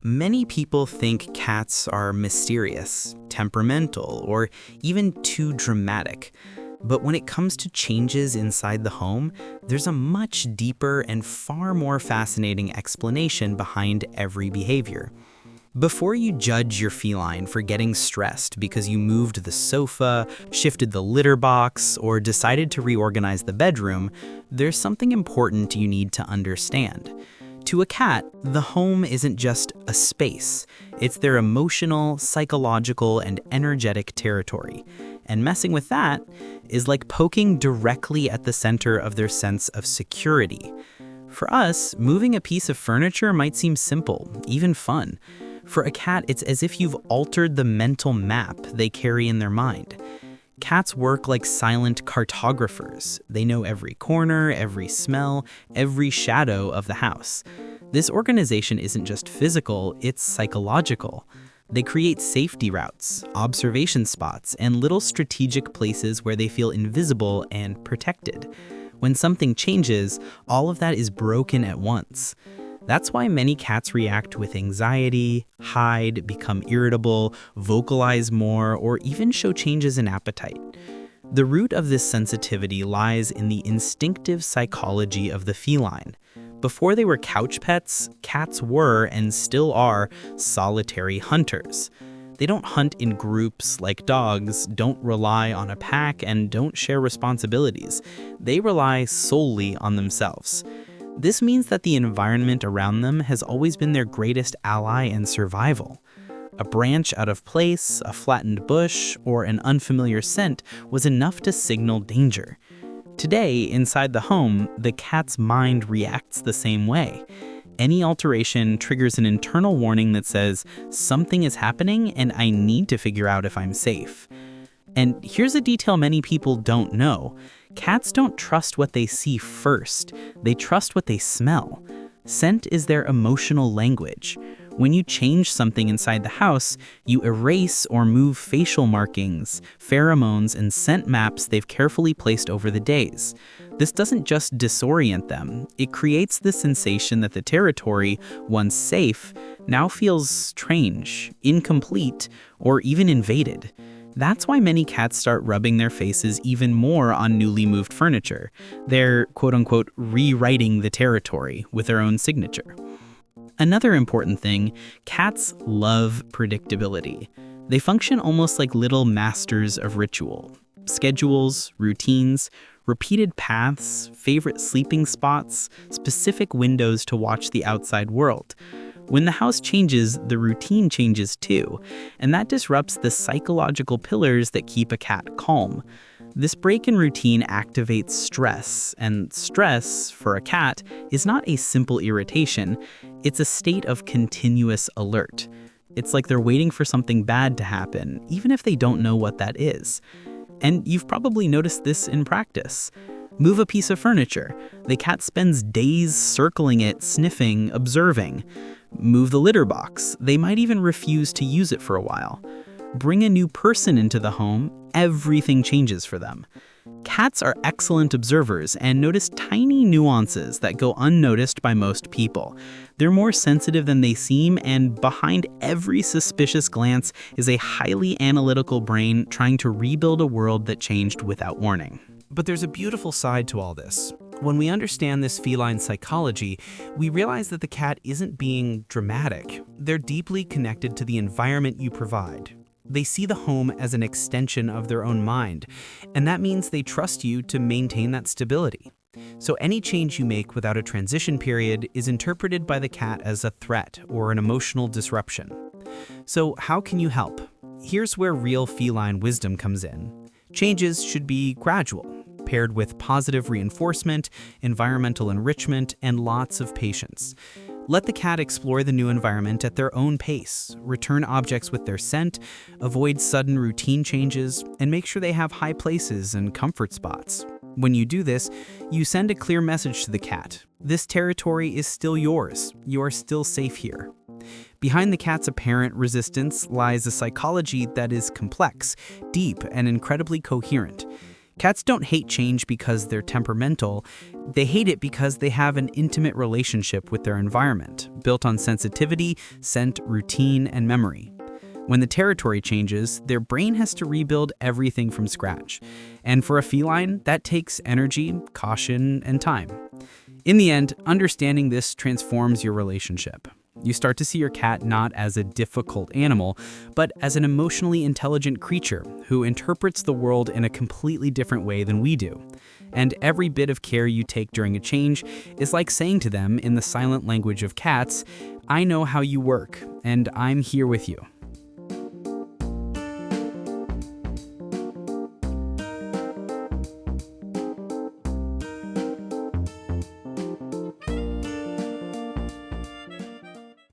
Many people think cats are mysterious, temperamental, or even too dramatic. But when it comes to changes inside the home, there's a much deeper and far more fascinating explanation behind every behavior. Before you judge your feline for getting stressed because you moved the sofa, shifted the litter box, or decided to reorganize the bedroom, there's something important you need to understand. To a cat, the home isn't just a space. It's their emotional, psychological, and energetic territory. And messing with that is like poking directly at the center of their sense of security. For us, moving a piece of furniture might seem simple, even fun. For a cat, it's as if you've altered the mental map they carry in their mind. Cats work like silent cartographers. They know every corner, every smell, every shadow of the house. This organization isn't just physical, it's psychological. They create safety routes, observation spots, and little strategic places where they feel invisible and protected. When something changes, all of that is broken at once. That's why many cats react with anxiety, hide, become irritable, vocalize more, or even show changes in appetite. The root of this sensitivity lies in the instinctive psychology of the feline. Before they were couch pets, cats were, and still are, solitary hunters. They don't hunt in groups like dogs, don't rely on a pack, and don't share responsibilities. They rely solely on themselves. This means that the environment around them has always been their greatest ally in survival. A branch out of place, a flattened bush, or an unfamiliar scent was enough to signal danger. Today, inside the home, the cat's mind reacts the same way. Any alteration triggers an internal warning that says, something is happening and I need to figure out if I'm safe. And here's a detail many people don't know. Cats don't trust what they see first. They trust what they smell. Scent is their emotional language. When you change something inside the house, you erase or move facial markings, pheromones, and scent maps they've carefully placed over the days. This doesn't just disorient them. It creates the sensation that the territory, once safe, now feels strange, incomplete, or even invaded. That's why many cats start rubbing their faces even more on newly moved furniture. They're, quote-unquote, rewriting the territory with their own signature. Another important thing, cats love predictability. They function almost like little masters of ritual. Schedules, routines, repeated paths, favorite sleeping spots, specific windows to watch the outside world. When the house changes, the routine changes too, and that disrupts the psychological pillars that keep a cat calm. This break in routine activates stress, and stress, for a cat, is not a simple irritation. It's a state of continuous alert. It's like they're waiting for something bad to happen, even if they don't know what that is. And you've probably noticed this in practice. Move a piece of furniture. The cat spends days circling it, sniffing, observing. Move the litter box. They might even refuse to use it for a while. Bring a new person into the home, everything changes for them. Cats are excellent observers and notice tiny nuances that go unnoticed by most people. They're more sensitive than they seem, and behind every suspicious glance is a highly analytical brain trying to rebuild a world that changed without warning. But there's a beautiful side to all this. When we understand this feline psychology, we realize that the cat isn't being dramatic. They're deeply connected to the environment you provide. They see the home as an extension of their own mind, and that means they trust you to maintain that stability. So any change you make without a transition period is interpreted by the cat as a threat or an emotional disruption. So how can you help? Here's where real feline wisdom comes in. Changes should be gradual, paired with positive reinforcement, environmental enrichment, and lots of patience. Let the cat explore the new environment at their own pace, return objects with their scent, avoid sudden routine changes, and make sure they have high places and comfort spots. When you do this, you send a clear message to the cat. This territory is still yours. You are still safe here. Behind the cat's apparent resistance lies a psychology that is complex, deep, and incredibly coherent. Cats don't hate change because they're temperamental. They hate it because they have an intimate relationship with their environment, built on sensitivity, scent, routine, and memory. When the territory changes, their brain has to rebuild everything from scratch. And for a feline, that takes energy, caution, and time. In the end, understanding this transforms your relationship. You start to see your cat not as a difficult animal, but as an emotionally intelligent creature who interprets the world in a completely different way than we do. And every bit of care you take during a change is like saying to them in the silent language of cats, "I know how you work, and I'm here with you."